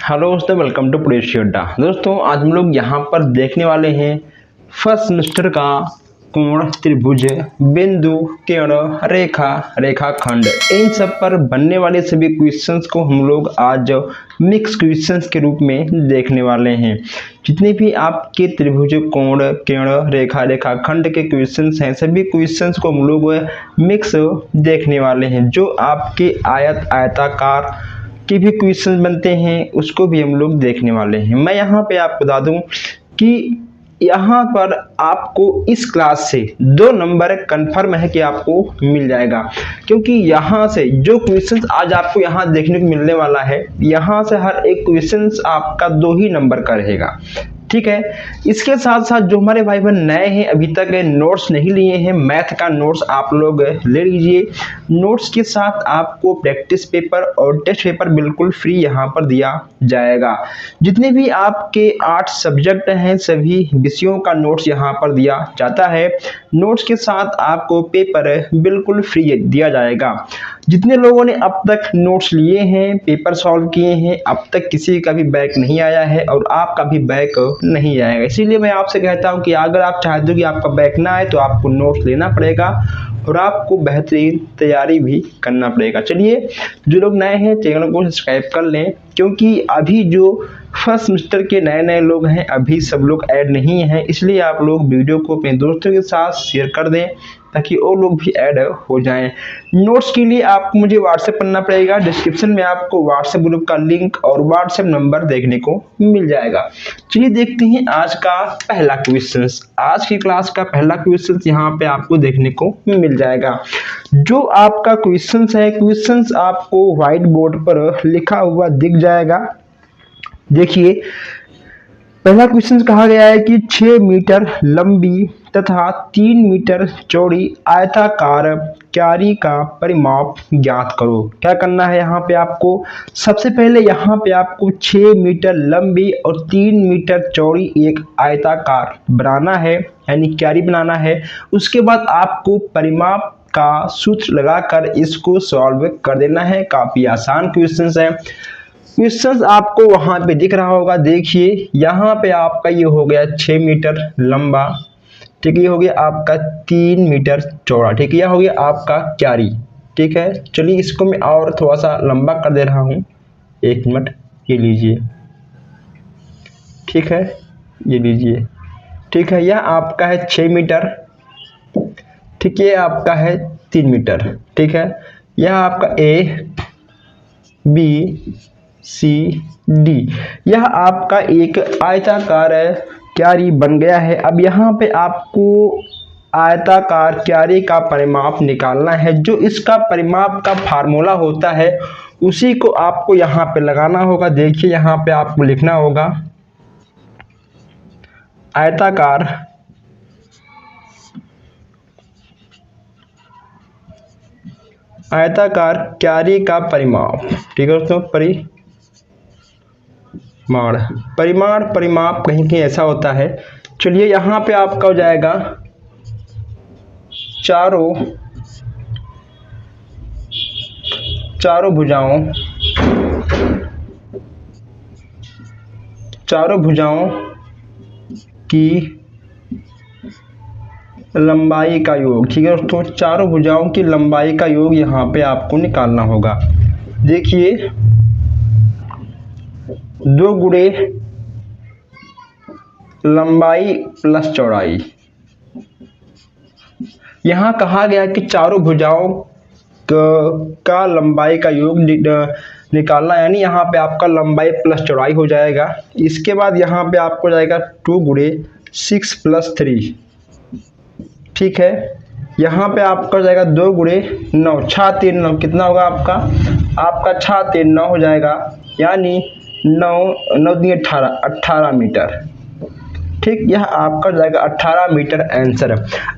Hello दोस्तों, welcome to police अड्डा। दोस्तों आज हम लोग यहाँ पर देखने वाले हैं फर्स्ट सेमेस्टर का कोण, त्रिभुज, बिंदु, किरण, रेखा, रेखाखंड, इन सब पर बनने वाले सभी क्वेश्चंस को हम लोग आज मिक्स क्वेश्चंस के रूप में देखने वाले हैं। जितने भी आपके त्रिभुज, कोण, किरण, रेखा, रेखाखंड के क्वेश्चंस हैं, सभी क्वेश्चंस को हम लोग मिक्स देखने वाले हैं। जो आपके आयत, आयताकार के भी क्वेश्चन बनते हैं उसको भी हम लोग देखने वाले हैं। मैं यहाँ पे आपको बता दूं कि यहाँ पर आपको इस क्लास से 2 नंबर कंफर्म है कि आपको मिल जाएगा, क्योंकि यहाँ से जो क्वेश्चंस आज आपको यहाँ देखने को मिलने वाला है, यहाँ से हर एक क्वेश्चंस आपका 2 ही नंबर का रहेगा। ठीक है। इसके साथ साथ जो हमारे भाई बहन नए हैं, अभी तक नोट्स नहीं लिए हैं, मैथ का नोट्स आप लोग ले लीजिए। नोट्स के साथ आपको प्रैक्टिस पेपर और टेस्ट पेपर बिल्कुल फ्री यहाँ पर दिया जाएगा। जितने भी आपके 8 सब्जेक्ट हैं, सभी विषयों का नोट्स यहाँ पर दिया जाता है। नोट्स के साथ आपको पेपर बिल्कुल फ्री दिया जाएगा। जितने लोगों ने अब तक नोट्स लिए हैं, पेपर सॉल्व किए हैं, अब तक किसी का भी बैक नहीं आया है और आपका भी बैक नहीं आएगा। इसीलिए मैं आपसे कहता हूं कि अगर आप चाहते हो कि आपका बैक ना आए तो आपको नोट्स लेना पड़ेगा और आपको बेहतरीन तैयारी भी करना पड़ेगा। चलिए, जो लोग नए हैं चैनल को सब्सक्राइब कर लें, क्योंकि अभी जो फर्स्ट सेमेस्टर के नए लोग हैं, अभी सब लोग ऐड नहीं हैं। इसलिए आप लोग वीडियो को अपने दोस्तों के साथ शेयर कर दें ताकि और लोग भी ऐड हो जाएं। नोट्स के लिए आपको मुझे व्हाट्सएप करना पड़ेगा। डिस्क्रिप्शन में आपको व्हाट्सएप ग्रुप का लिंक और व्हाट्सएप नंबर देखने को मिल जाएगा। चलिए देखते हैं आज का पहला क्वेश्चन। आज की क्लास का पहला क्वेश्चन यहाँ पे आपको देखने को मिल जाएगा। जो आपका क्वेश्चन है, क्वेश्चन आपको व्हाइट बोर्ड पर लिखा हुआ दिख जाएगा। देखिए, पहला क्वेश्चन कहा गया है कि 6 मीटर लंबी तथा 3 मीटर चौड़ी आयताकार क्यारी का परिमाप ज्ञात करो। क्या करना है यहाँ पे आपको? सबसे पहले यहाँ पे आपको 6 मीटर लंबी और 3 मीटर चौड़ी एक आयताकार बनाना है, यानी क्यारी बनाना है। उसके बाद आपको परिमाप का सूत्र लगाकर इसको सॉल्व कर देना है। काफी आसान क्वेश्चन है। क्वेश्चन आपको वहां पे दिख रहा होगा। देखिए, यहाँ पे आपका ये हो गया 6 मीटर लंबा, ठीक है, ये हो गया आपका 3 मीटर चौड़ा, ठीक है, यह हो गया आपका क्यारी। ठीक है, चलिए इसको मैं और थोड़ा सा लंबा कर दे रहा हूँ। 1 मिनट, ये लीजिए, ठीक है, ये लीजिए, ठीक है, यह आपका है 6 मीटर, ठीक है, आपका है 3 मीटर, ठीक है, यह आपका A, B, C, D, यह आपका एक आयताकार क्यारी बन गया है। अब यहाँ पे आपको आयताकार क्यारी का परिमाप निकालना है। जो इसका परिमाप का फार्मूला होता है उसी को आपको यहाँ पे लगाना होगा। देखिए, यहाँ पे आपको लिखना होगा आयताकार क्यारी का परिमाप, ठीक है दोस्तों, परिमाप कहीं कहीं ऐसा होता है। चलिए, यहाँ पे आपका हो जाएगा चारों भुजाओं की लंबाई का योग, ठीक है दोस्तों, चारों भुजाओं की लंबाई का योग यहाँ पे आपको निकालना होगा। देखिए, 2 गुणे लंबाई प्लस चौड़ाई। यहाँ कहा गया कि चारों भुजाओं का लंबाई का योग निकालना, यानी यहाँ पे आपका लंबाई प्लस चौड़ाई हो जाएगा। इसके बाद यहाँ पे आपको जाएगा 2 गुणे 6 + 3, ठीक है, यहाँ पे आपका जाएगा 2 गुणे 9, 6 3 9, कितना होगा आपका 6 3 9 हो जाएगा, यानी 9 दूनी 18 मीटर, ठीक, यह आपका जाएगा 18 मीटर आंसर।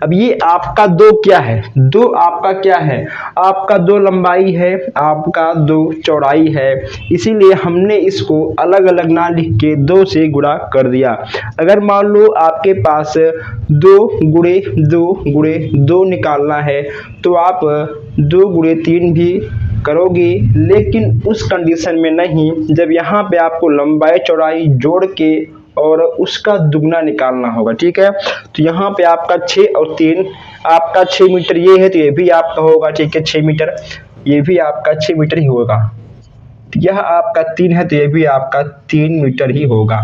अब ये आपका 2 क्या है? 2 आपका क्या है? आपका 2 लंबाई है, आपका 2 चौड़ाई है, इसीलिए हमने इसको अलग अलग ना लिख के 2 से गुणा कर दिया। अगर मान लो आपके पास 2 गुणे 2 गुणे 2 निकालना है तो आप 2 गुणे 3 भी करोगे, लेकिन उस कंडीशन में नहीं जब यहाँ पे आपको लंबाई चौड़ाई जोड़ के और उसका दुगना निकालना होगा। ठीक है, तो यहाँ पे आपका 6 और 3 आपका 6 मीटर ये है, तो ये भी आपका होगा। ठीक है, 6 मीटर, ये भी आपका 6 मीटर ही होगा। यह आपका 3 है, तो ये भी आपका 3 मीटर ही होगा।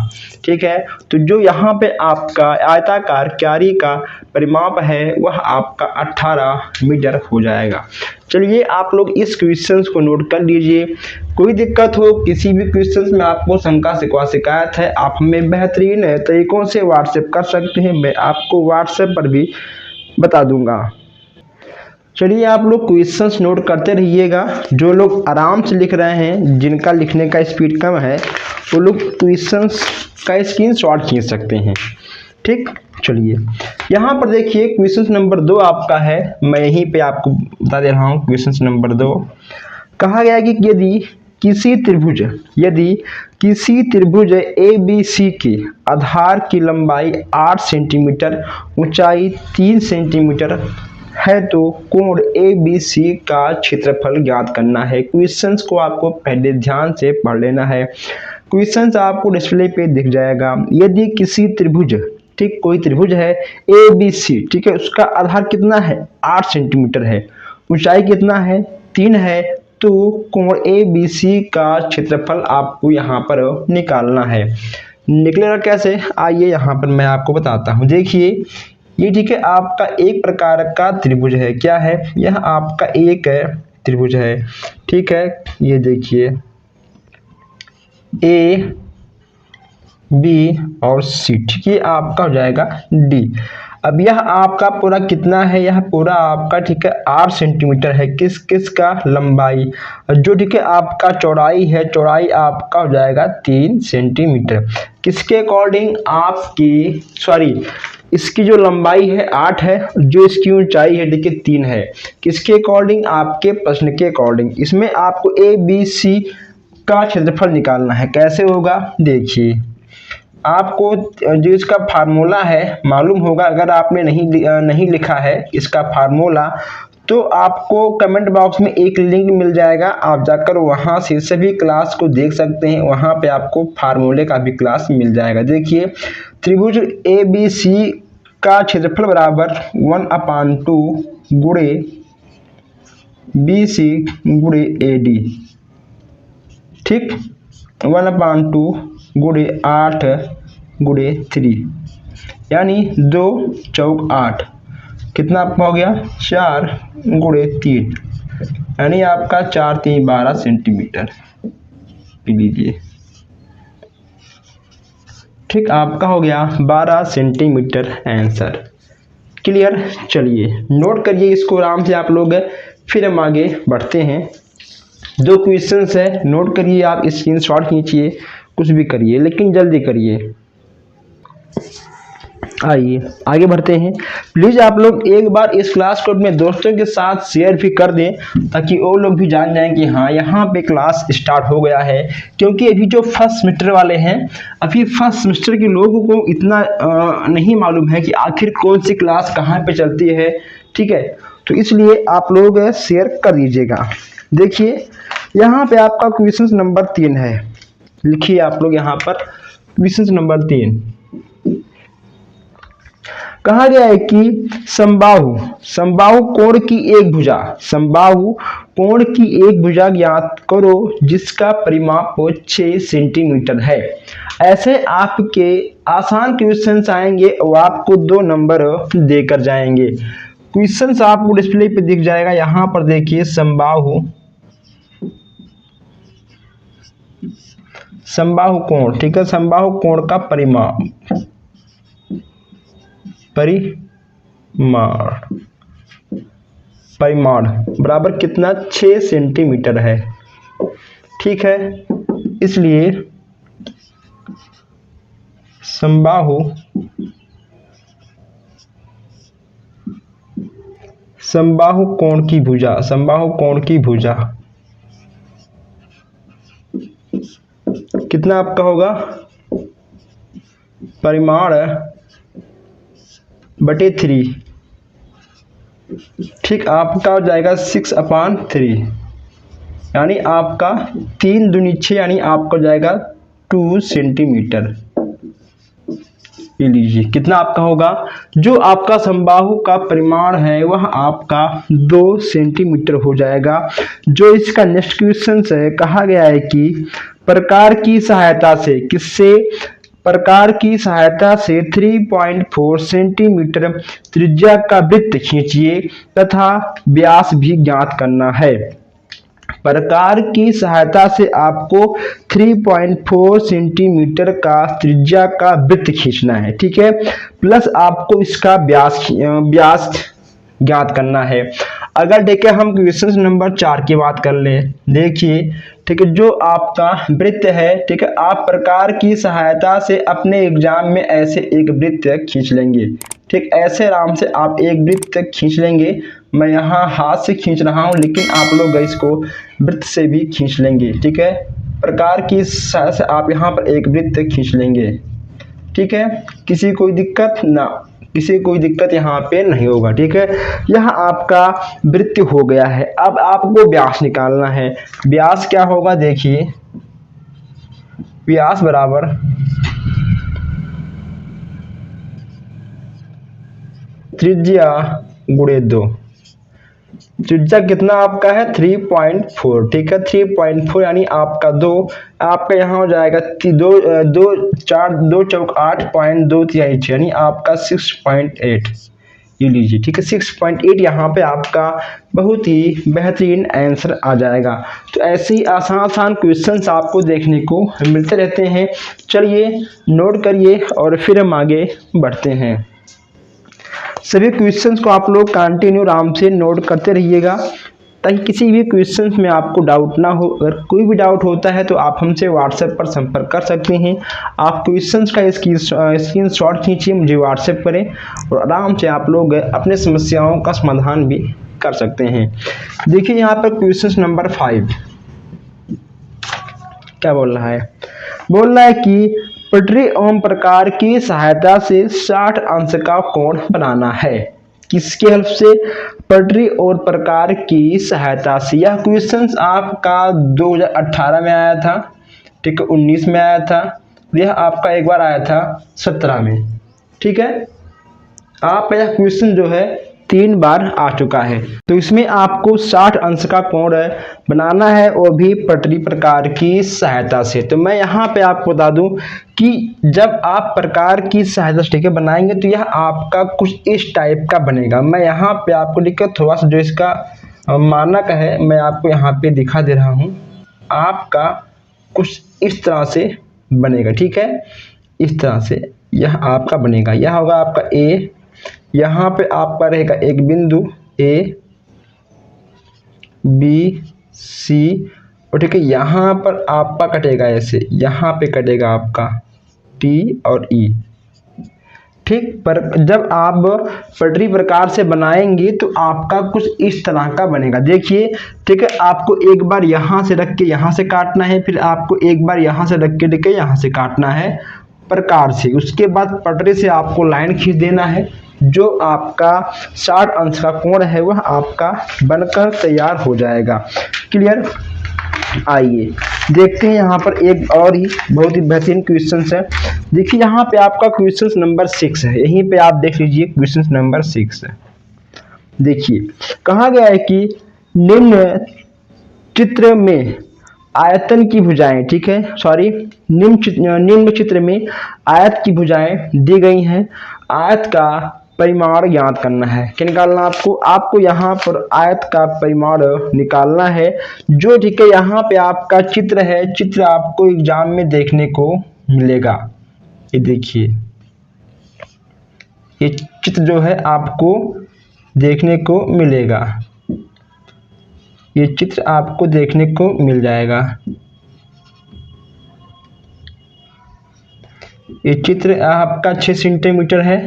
ठीक है, तो जो यहाँ पे आपका आयताकार क्यारी का परिमाप है वह आपका 18 मीटर हो जाएगा। चलिए आप लोग इस क्वेश्चन को नोट कर लीजिए। कोई दिक्कत हो, किसी भी क्वेश्चन में आपको शंका शिकवा शिकायत है, आप हमें बेहतरीन तरीकों से व्हाट्सएप कर सकते हैं। मैं आपको व्हाट्सएप पर भी बता दूंगा। चलिए आप लोग क्वेश्चंस नोट करते रहिएगा। जो लोग आराम से लिख रहे हैं, जिनका लिखने का स्पीड कम है, वो लोग क्वेश्चंस का स्क्रीनशॉट खींच सकते हैं। ठीक, चलिए यहाँ पर देखिए क्वेश्चन नंबर 2 आपका है। मैं यहीं पे आपको बता दे रहा हूँ। क्वेश्चन नंबर 2 कहा गया कि यदि किसी त्रिभुज ABC के आधार की लंबाई 8 सेंटीमीटर, ऊंचाई 3 सेंटीमीटर है तो कोण ABC का क्षेत्रफल ज्ञात करना है। क्वेश्चंस को आपको पहले ध्यान से पढ़ लेना है। क्वेश्चंस आपको डिस्प्ले पे दिख जाएगा। यदि किसी त्रिभुज, ठीक, कोई त्रिभुज है ABC, ठीक है, उसका आधार कितना है 8 सेंटीमीटर है, ऊंचाई कितना है 3 है, तो कोण ABC का क्षेत्रफल आपको यहाँ पर निकालना है। निकलेगा कैसे, आइए यहाँ पर मैं आपको बताता हूँ। देखिए ये, ठीक है, आपका एक प्रकार का त्रिभुज है। क्या है यह? आपका एक त्रिभुज है। ठीक है, ये देखिए A, B और C, ठीक है, आपका हो जाएगा D। अब यह आपका पूरा कितना है? यह पूरा आपका, ठीक है, 8 सेंटीमीटर है। किस का? लंबाई। जो, ठीक है, आपका चौड़ाई है, चौड़ाई आपका हो जाएगा 3 सेंटीमीटर। किसके अकॉर्डिंग? आपकी, सॉरी, इसकी जो लंबाई है 8 है, जो इसकी ऊंचाई है देखिए 3 है। किसके अकॉर्डिंग? आपके प्रश्न के अकॉर्डिंग। इसमें आपको ABC का क्षेत्रफल निकालना है। कैसे होगा? देखिए आपको जो इसका फार्मूला है मालूम होगा। अगर आपने नहीं लिखा है इसका फार्मूला, तो आपको कमेंट बॉक्स में एक लिंक मिल जाएगा, आप जाकर वहां से सभी क्लास को देख सकते हैं। वहां पे आपको फार्मूले का भी क्लास मिल जाएगा। देखिए त्रिभुज ABC का क्षेत्रफल बराबर 1/2 गुणे BC गुणे AD। ठीक, 1/2 गुणे 8 गुणे 3, यानी 2 चौक 8, कितना आपका हो गया? 4 गुणे 3, यानी आपका 4 3 12 सेंटीमीटर लीजिए। ठीक, आपका हो गया 12 सेंटीमीटर आंसर। क्लियर? चलिए नोट करिए इसको आराम से आप लोग, फिर हम आगे बढ़ते हैं। 2 क्वेश्चंस है, नोट करिए, आप स्क्रीनशॉट खींचिए, कुछ भी करिए, लेकिन जल्दी करिए। आइए आगे बढ़ते हैं। प्लीज़ आप लोग एक बार इस क्लास को अपने दोस्तों के साथ शेयर भी कर दें, ताकि वो लोग भी जान जाएं कि हाँ यहाँ पे क्लास स्टार्ट हो गया है। क्योंकि अभी जो फर्स्ट सेमेस्टर वाले हैं, अभी फर्स्ट सेमेस्टर के लोगों को इतना नहीं मालूम है कि आखिर कौन सी क्लास कहाँ पे चलती है। ठीक है, तो इसलिए आप लोग शेयर कर दीजिएगा। देखिए यहाँ पे आपका क्वेश्चन नंबर 3 है, लिखिए आप लोग यहाँ पर क्वेश्चन नंबर 3। कहा गया है कि समबाहु कोण की एक भुजा ज्ञात करो जिसका परिमाप 6 सेंटीमीटर है। ऐसे आपके आसान क्वेश्चंस आएंगे और आपको 2 नंबर देकर जाएंगे। क्वेश्चंस आपको डिस्प्ले पे दिख जाएगा। यहाँ पर देखिए समबाहु कोण, ठीक है, समबाहु कोण का परिमाण बराबर कितना? 6 सेंटीमीटर है। ठीक है, इसलिए समबाहु कोण की भुजा कितना आपका होगा? परिमाण बटे 3। ठीक, आपका हो जाएगा 6/3। यानी आपका 3 दूनी 6 यानी आपका जाएगा 2 सेंटीमीटर। ये लीजिए कितना आपका होगा, जो आपका समबाहु का परिमाण है वह आपका 2 सेंटीमीटर हो जाएगा। जो इसका नेक्स्ट क्वेश्चन है, कहा गया है कि प्रकार की सहायता से, किससे, प्रकार की सहायता से 3.4 सेंटीमीटर त्रिज्या का वृत्त खींचिए तथा व्यास भी ज्ञात करना है। प्रकार की सहायता से आपको 3.4 सेंटीमीटर का त्रिज्या का वृत्त खींचना है, ठीक है, प्लस आपको इसका व्यास ज्ञात करना है। अगर देखिए हम क्वेश्चन नंबर 4 की बात कर ले, देखिए ठीक है, जो आपका वृत्त है, ठीक है, आप प्रकार की सहायता से अपने एग्जाम में ऐसे एक वृत्त खींच लेंगे, ठीक, ऐसे आराम से आप एक वृत्त खींच लेंगे। मैं यहाँ हाथ से खींच रहा हूँ, लेकिन आप लोग इसको वृत्त से भी खींच लेंगे, ठीक है, प्रकार की सहायता से आप यहाँ पर एक वृत्त खींच लेंगे, ठीक है, किसी कोई दिक्कत ना, किसी कोई दिक्कत यहाँ पे नहीं होगा, ठीक है। यह आपका वृत्त हो गया है। अब आपको व्यास निकालना है। व्यास क्या होगा, देखिए व्यास बराबर त्रिज्या गुणे 2। त्रिज्या कितना आपका है 3.4, ठीक है, 3.4 यानी आपका 2, आपका यहाँ हो जाएगा 2 चौक 8.2 यानी आपका 6.8। ये लीजिए, ठीक है, 6.8 यहाँ पे आपका बहुत ही बेहतरीन आंसर आ जाएगा। तो ऐसे ही आसान आसान क्वेश्चंस आपको देखने को मिलते रहते हैं। चलिए नोट करिए और फिर हम आगे बढ़ते हैं। सभी क्वेश्चंस को आप लोग कंटिन्यू आराम से नोट करते रहिएगा, ताकि किसी भी क्वेश्चंस में आपको डाउट ना हो। अगर कोई भी डाउट होता है तो आप हमसे व्हाट्सएप पर संपर्क कर सकते हैं। आप क्वेश्चंस का स्क्रीनशॉट खींचिए, मुझे व्हाट्सएप करें और आराम से आप लोग अपने समस्याओं का समाधान भी कर सकते हैं। देखिए यहाँ पर क्वेश्चन नंबर 5 क्या बोल रहा है, बोल रहा है कि पटरी एवं प्रकार की सहायता से 60 अंश का कोण बनाना है। किसके हेल्प से, पटरी और प्रकार की सहायता से। यह क्वेश्चन आपका 2018 में आया था, ठीक है, 19 में आया था, यह आपका एक बार आया था 17 में, ठीक है। आप यह क्वेश्चन जो है 3 बार आ चुका है। तो इसमें आपको 60 अंश का कोण बनाना है, और भी पटरी प्रकार की सहायता से। तो मैं यहाँ पे आपको बता दूं कि जब आप प्रकार की सहायता से, ठीक है, बनाएंगे तो यह आपका कुछ इस टाइप का बनेगा। मैं यहाँ पे आपको लिखकर थोड़ा सा जो इसका मानक है मैं आपको यहाँ पे दिखा दे रहा हूँ। आपका कुछ इस तरह से बनेगा, ठीक है, इस तरह से यह आपका बनेगा। यह होगा आपका ए, यहाँ पे आपका रहेगा एक बिंदु ए बी सी, और ठीक है, यहाँ पर आपका कटेगा ऐसे, यहाँ पे कटेगा आपका टी और ई, ठीक। पर जब आप पटरी प्रकार से बनाएंगे तो आपका कुछ इस तरह का बनेगा, देखिए, ठीक है। आपको एक बार यहाँ से रख के यहाँ से काटना है, फिर आपको एक बार यहाँ से रख के यहाँ से काटना है प्रकार से। उसके बाद पटरी से आपको लाइन खींच देना है। जो आपका 60 अंश का कोण है वह आपका बनकर तैयार हो जाएगा। क्लियर। आइए देखते हैं यहाँ पर एक और ही बहुत ही बेहतरीन क्वेश्चन है। देखिए यहाँ पे आपका क्वेश्चन नंबर 6 है, यहीं पे आप देख लीजिए क्वेश्चन नंबर 6 है। देखिए कहा गया है कि निम्न चित्र में आयतन की भुजाएं, ठीक है, सॉरी, निम्न चित्र में आयत की भुजाएं दी गई हैं। आयत का परिमाण ज्ञात करना है। क्या निकालना आपको यहाँ पर आयत का परिमाण निकालना है। जो ठीक है यहाँ पे आपका चित्र है, चित्र आपको एग्जाम में देखने को मिलेगा। ये देखिए, ये चित्र जो है आपको देखने को मिलेगा, ये चित्र आपको देखने को मिल जाएगा। ये चित्र आपका 6 सेंटीमीटर है,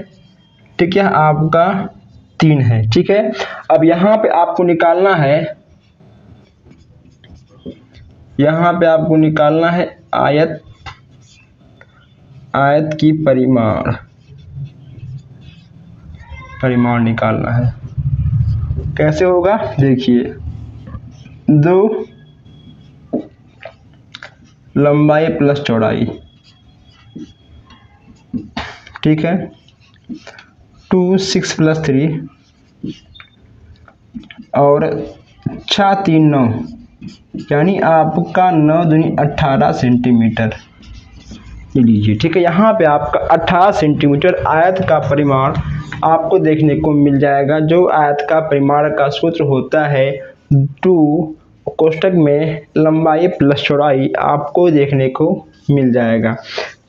ठीक है, आपका 3 है, ठीक है। अब यहाँ पे आपको निकालना है, यहाँ पे आपको निकालना है आयत की परिमाण निकालना है। कैसे होगा, देखिए 2 लंबाई प्लस चौड़ाई, ठीक है। 2 6 + 3 और 6 3 9, यानी आपका 9 दूनी 18 सेंटीमीटर लीजिए, ठीक है। यहाँ पे आपका 18 सेंटीमीटर आयत का परिमाण आपको देखने को मिल जाएगा। जो आयत का परिमाण का सूत्र होता है 2 कोष्ठक में लंबाई प्लस चौड़ाई आपको देखने को मिल जाएगा।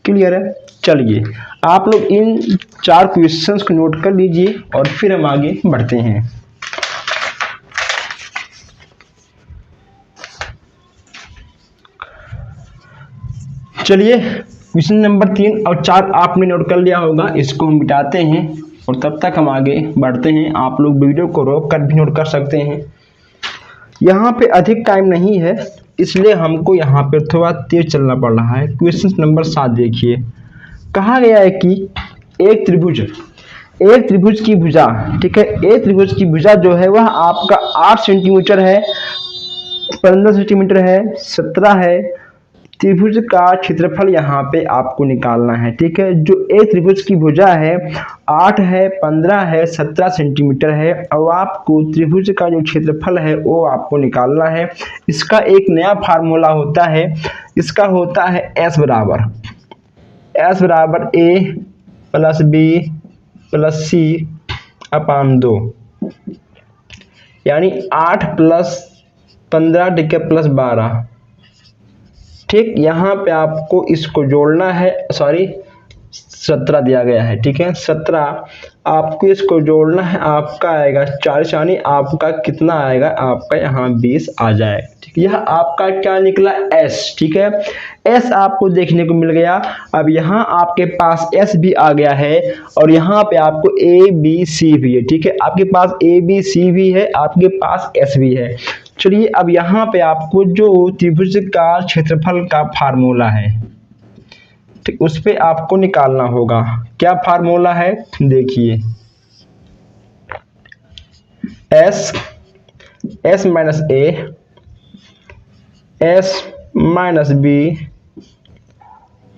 क्लियर है। चलिए आप लोग इन 4 क्वेश्चंस को नोट कर लीजिए और फिर हम आगे बढ़ते हैं। चलिए क्वेश्चन नंबर 3 और 4 आपने नोट कर लिया होगा, इसको हम मिटाते हैं और तब तक हम आगे बढ़ते हैं। आप लोग वीडियो को रोक कर भी नोट कर सकते हैं। यहाँ पे अधिक टाइम नहीं है, इसलिए हमको यहाँ पे थोड़ा तेज चलना पड़ रहा है। क्वेश्चन नंबर 7 देखिए, कहा गया है कि एक त्रिभुज की भुजा, ठीक है, एक त्रिभुज की भुजा जो है वह आपका 8 सेंटीमीटर है, 15 सेंटीमीटर है, 17 है। त्रिभुज का क्षेत्रफल यहाँ पे आपको निकालना है, ठीक है। जो एक त्रिभुज की भुजा है 8 है, 15 है, 17 सेंटीमीटर है और आपको त्रिभुज का जो क्षेत्रफल है वो आपको निकालना है। इसका एक नया फार्मूला होता है, इसका होता है S बराबर A + B + C / 2, यानी 8 + 15 ठीक है +12, ठीक। यहाँ पे आपको इसको जोड़ना है, सॉरी 17 दिया गया है, ठीक है। 17 आपको इसको जोड़ना है, आपका आएगा 40, यानी आपका कितना आएगा, आपका यहाँ 20 आ जाएगा, ठीक। यह आपका क्या निकला S, ठीक है। S आपको देखने को मिल गया। अब यहाँ आपके पास S भी आ गया है और यहाँ पे आपको A B C भी है, ठीक है। आपके पास A B C भी है, आपके पास S भी है। चलिए अब यहाँ पे आपको जो त्रिभुज का क्षेत्रफल का फार्मूला है, ठीक, उस पे आपको निकालना होगा। क्या फार्मूला है देखिए, S - A S - B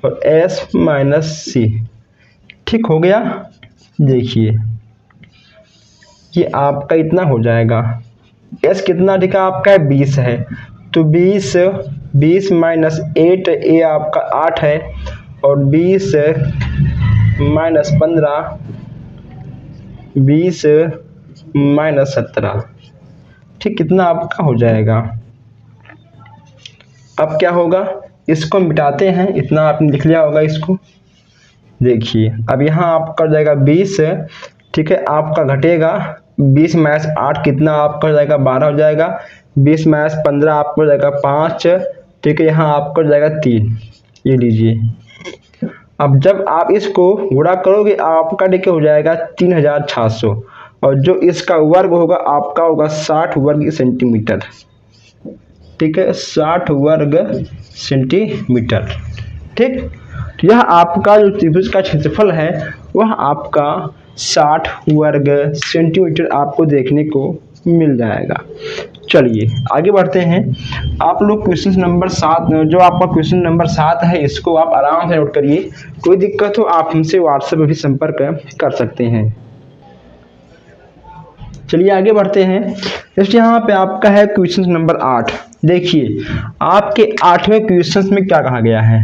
और S - C, ठीक हो गया। देखिए ये आपका इतना हो जाएगा। S कितना ठीक है आपका 20 है, तो 20 - 8 A आपका 8 है और 20 - 15 20 - 17, ठीक, कितना आपका हो जाएगा। अब क्या होगा, इसको मिटाते हैं, इतना आपने लिख लिया होगा इसको। देखिए अब यहाँ आपका हो जाएगा 20, ठीक है, आपका घटेगा 20 - 8 कितना आपका हो जाएगा 12 हो जाएगा, 20 - 15 आपका हो जाएगा 5, ठीक है, यहाँ आपका हो जाएगा 3, ये लीजिए। अब जब आप इसको गुणा करोगे आपका देखिए हो जाएगा 3600 और जो इसका वर्ग होगा आपका होगा 60 वर्ग सेंटीमीटर, ठीक है, 60 वर्ग सेंटीमीटर, ठीक। यह आपका जो त्रिभुज का क्षेत्रफल है वह आपका 60 वर्ग सेंटीमीटर आपको देखने को मिल जाएगा। चलिए आगे बढ़ते हैं। आप लोग क्वेश्चन नंबर 7, जो आपका क्वेश्चन नंबर 7 है, इसको आप आराम से नोट करिए। कोई दिक्कत हो आप हमसे व्हाट्सएप पर भी संपर्क कर सकते हैं। चलिए आगे बढ़ते हैं। जैसे यहाँ पे आपका है क्वेश्चन नंबर 8। देखिए आपके 8वें क्वेश्चन में क्या कहा गया है,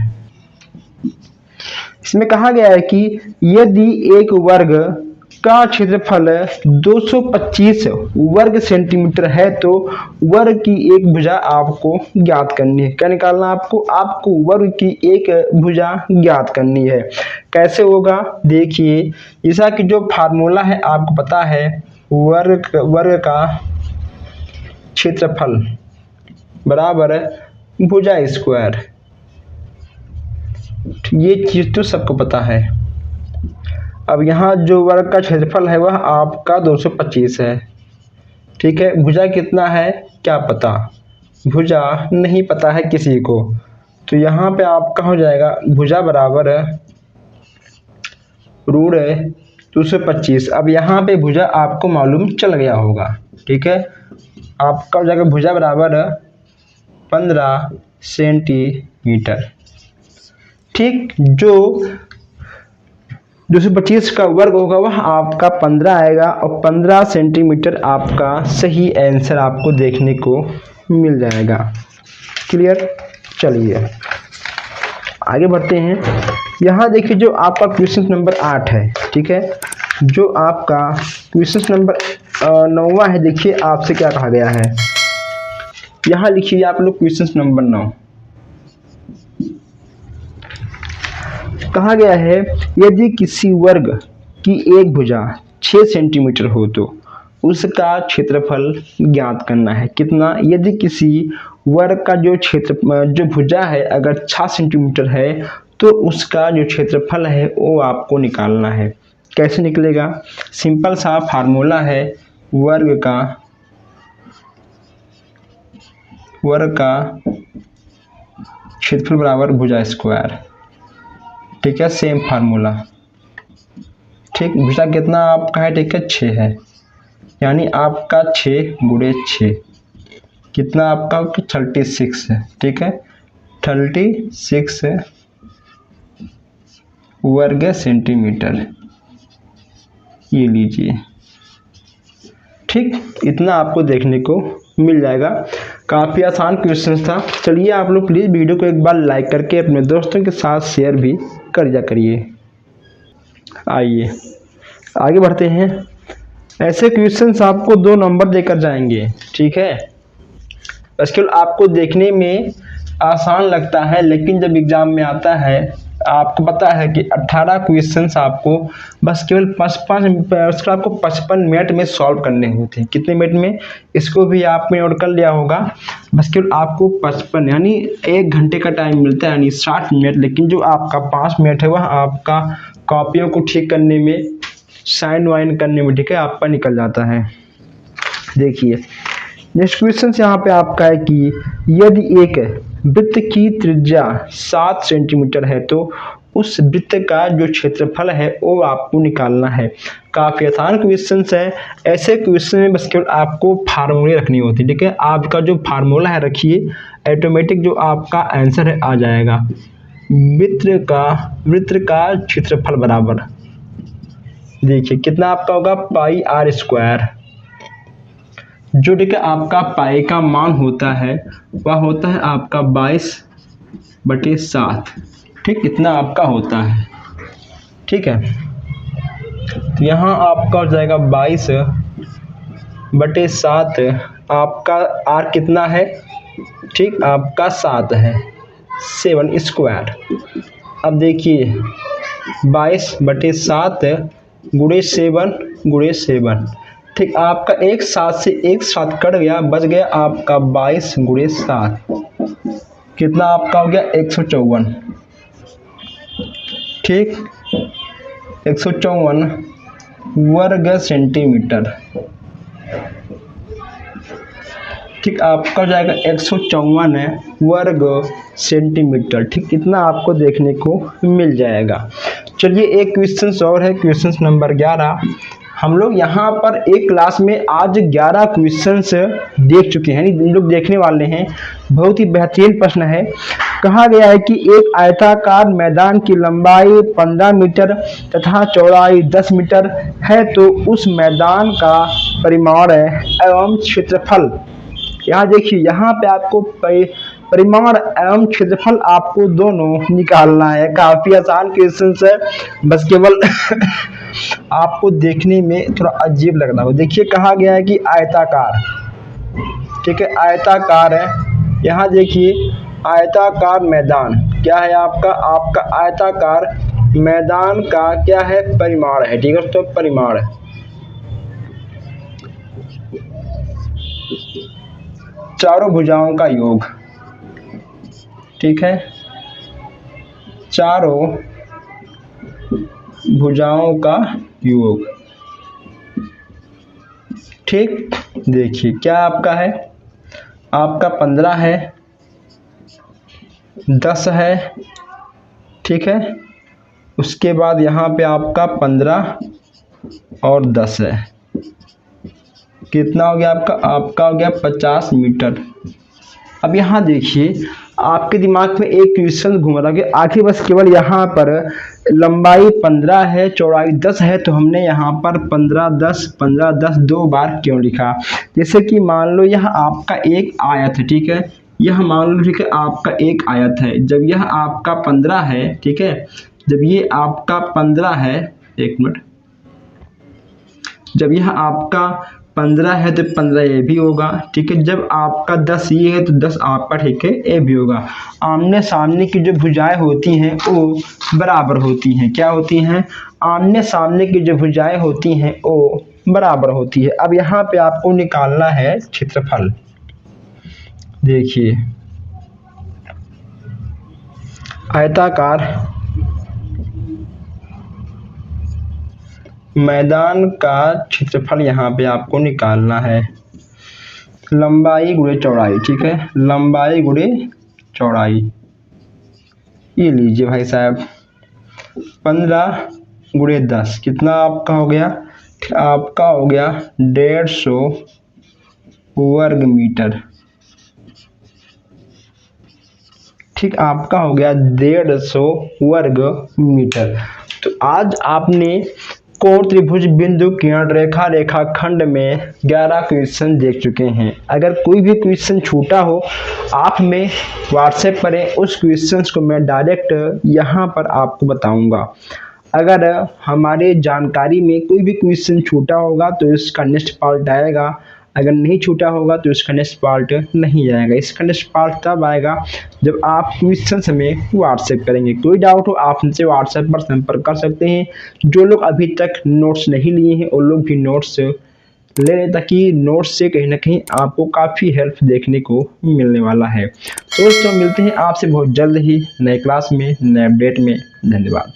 इसमें कहा गया है कि यदि एक वर्ग का क्षेत्रफल 225 वर्ग सेंटीमीटर है तो वर्ग की एक भुजा आपको ज्ञात करनी है। क्या निकालना आपको वर्ग की एक भुजा ज्ञात करनी है। कैसे होगा देखिए, जैसा कि जो फार्मूला है आपको पता है, वर्ग का क्षेत्रफल बराबर भुजा स्क्वायर, ये चीज तो सबको पता है। अब यहाँ जो वर्ग का क्षेत्रफल है वह आपका 225 है, ठीक है। भुजा कितना है क्या पता, भुजा नहीं पता है किसी को, तो यहाँ पे आपका हो जाएगा भुजा बराबर रूट 225। अब यहाँ पे भुजा आपको मालूम चल गया होगा, ठीक है। आपका हो जाएगा भुजा बराबर 15 सेंटीमीटर, मीटर। ठीक, जो 225 का वर्ग होगा वह आपका 15 आएगा और 15 सेंटीमीटर आपका सही आंसर आपको देखने को मिल जाएगा। क्लियर? चलिए आगे बढ़ते हैं। यहाँ देखिए जो आपका क्वेश्चन नंबर 8 है, ठीक है, जो आपका क्वेश्चन नंबर 9वां है। देखिए आपसे क्या कहा गया है, यहाँ लिखिए आप लोग क्वेश्चन नंबर 9। कहा गया है यदि किसी वर्ग की एक भुजा 6 सेंटीमीटर हो तो उसका क्षेत्रफल ज्ञात करना है। कितना? यदि किसी वर्ग का जो भुजा है अगर 6 सेंटीमीटर है तो उसका जो क्षेत्रफल है वो आपको निकालना है। कैसे निकलेगा? सिंपल सा फार्मूला है, वर्ग का क्षेत्रफल बराबर भुजा स्क्वायर। ठीक है, सेम फार्मूला। ठीक, भुजा कितना आपका है? ठीक है, 6 है, यानी आपका 6 गुणे 6 कितना आपका? 36 है। ठीक है, 36 वर्ग सेंटीमीटर, ये लीजिए। ठीक, इतना आपको देखने को मिल जाएगा। काफ़ी आसान क्वेश्चन था। चलिए आप लोग प्लीज़ वीडियो को एक बार लाइक करके अपने दोस्तों के साथ शेयर भी कर दिया करिए। आइए आगे बढ़ते हैं। ऐसे क्वेश्चंस आपको 2 नंबर देकर जाएंगे। ठीक है, बस आपको देखने में आसान लगता है लेकिन जब एग्ज़ाम में आता है आपको पता है कि 18 क्वेश्चंस आपको बस केवल 55 मिनट में सॉल्व करने होते हैं। कितने मिनट में? इसको भी आपने नोट कर लिया होगा। बस केवल आपको 55 यानी 1 घंटे का टाइम मिलता है, यानी 60 मिनट। लेकिन जो आपका 5 मिनट है वह आपका कॉपियों को ठीक करने में, साइन वाइन करने में, ठीक है, आपका निकल जाता है। देखिए नेक्स्ट क्वेश्चन यहाँ पे आपका है कि यदि एक वृत्त की त्रिज्या 7 सेंटीमीटर है तो उस वृत्त का जो क्षेत्रफल है वो आपको निकालना है। काफ़ी आसान क्वेश्चन है। ऐसे क्वेश्चन में बस केवल आपको फार्मूले रखनी होती है। ठीक है, आपका जो फार्मूला है रखिए, ऑटोमेटिक जो आपका आंसर है आ जाएगा। वृत्त का क्षेत्रफल बराबर, देखिए कितना आपका होगा? पाई आर स्क्वायर। जो ठीक है आपका पाई का मान होता है वह होता है आपका 22/7। ठीक, इतना आपका होता है। ठीक है, तो यहाँ आपका हो जाएगा 22/7। आपका आर कितना है? ठीक, आपका 7 है, 7 स्क्वायर। अब देखिए 22/7 गुणे 7 ठीक, आपका एक 7 से एक 7 कट गया, बच गया आपका 22 गुणे 7। कितना आपका हो गया? 154। ठीक, 154 वर्ग सेंटीमीटर। ठीक, आपका हो जाएगा 154 वर्ग सेंटीमीटर। ठीक, कितना आपको देखने को मिल जाएगा। चलिए एक क्वेश्चन और है, क्वेश्चन नंबर 11। हम लोग यहाँ पर एक क्लास में आज 11 क्वेश्चंस देख चुके हैं, यानी लोग देखने वाले हैं। बहुत ही बेहतरीन प्रश्न है। कहा गया है कि एक आयताकार मैदान की लंबाई 15 मीटर तथा चौड़ाई 10 मीटर है तो उस मैदान का परिमाण एवं क्षेत्रफल। यहाँ देखिए, यहाँ पे आपको परिमाण एवं क्षेत्रफल आपको दोनों निकालना है। काफी आसान क्वेश्चन है, बस केवल आपको देखने में थोड़ा अजीब लग रहा हो। देखिए कहा गया है कि आयताकार, ठीक है, आयताकार है। यहाँ देखिए आयताकार मैदान क्या है आपका आयताकार मैदान का क्या है? परिमाण है। ठीक है, तो परिमाण है चारों भुजाओं का योग। ठीक है, चारों भुजाओं का योग। ठीक, देखिए क्या आपका है? आपका 15 है, 10 है। ठीक है, उसके बाद यहाँ पे आपका 15 और 10 है। कितना हो गया आपका हो गया 50 मीटर। अब यहाँ देखिए आपके दिमाग में एक क्वेश्चन घूम रहा है कि आखिर बस केवल यहाँ पर लंबाई 15 है, चौड़ाई 10 है, तो हमने यहाँ पर 15 10 2 बार क्यों लिखा। जैसे कि मान लो यह आपका एक आयत है, ठीक है, यह मान लो ठीक है आपका एक आयत है। जब यह आपका 15 है, ठीक है, जब ये आपका 15 है, एक मिनट, जब यह आपका 15 है तो 15 ये भी होगा, ठीक है। जब आपका 10 ये है तो 10 आपका, ठीक है, ये भी होगा। आमने सामने की जो भुजाएं होती हैं वो बराबर होती हैं। क्या होती हैं? आमने सामने की जो भुजाएं होती हैं वो बराबर होती है। अब यहाँ पे आपको निकालना है क्षेत्रफल। देखिए आयताकार मैदान का क्षेत्रफल यहाँ पे आपको निकालना है। लंबाई गुणे चौड़ाई, ठीक है, लंबाई गुणे चौड़ाई। ये लीजिए भाई साहब, 15 गुणे 10 कितना आपका हो गया? आपका हो गया 150 वर्ग मीटर। ठीक, आपका हो गया 150 वर्ग मीटर। तो आज आपने कोण, त्रिभुज, बिंदु, किरण, रेखा, रेखाखंड में 11 क्वेश्चन देख चुके हैं। अगर कोई भी क्वेश्चन छूटा हो आप हमें व्हाट्सएप करें, उस क्वेश्चंस को मैं डायरेक्ट यहाँ पर आपको बताऊंगा। अगर हमारे जानकारी में कोई भी क्वेश्चन छूटा होगा तो इसका नेक्स्ट पार्ट आएगा, अगर नहीं छूटा होगा तो इसका नेक्स्ट पार्ट नहीं आएगा। इसका नेक्स्ट पार्ट तब आएगा जब आप क्वेश्चन हमें व्हाट्सएप करेंगे। कोई डाउट हो आप हमसे व्हाट्सएप पर संपर्क कर सकते हैं। जो लोग अभी तक नोट्स नहीं लिए हैं वो लोग भी नोट्स ले लें, ताकि नोट्स से कहीं ना कहीं आपको काफ़ी हेल्प देखने को मिलने वाला है। तो दोस्तों मिलते हैं आपसे बहुत जल्द ही नए क्लास में, नए अपडेट में। धन्यवाद।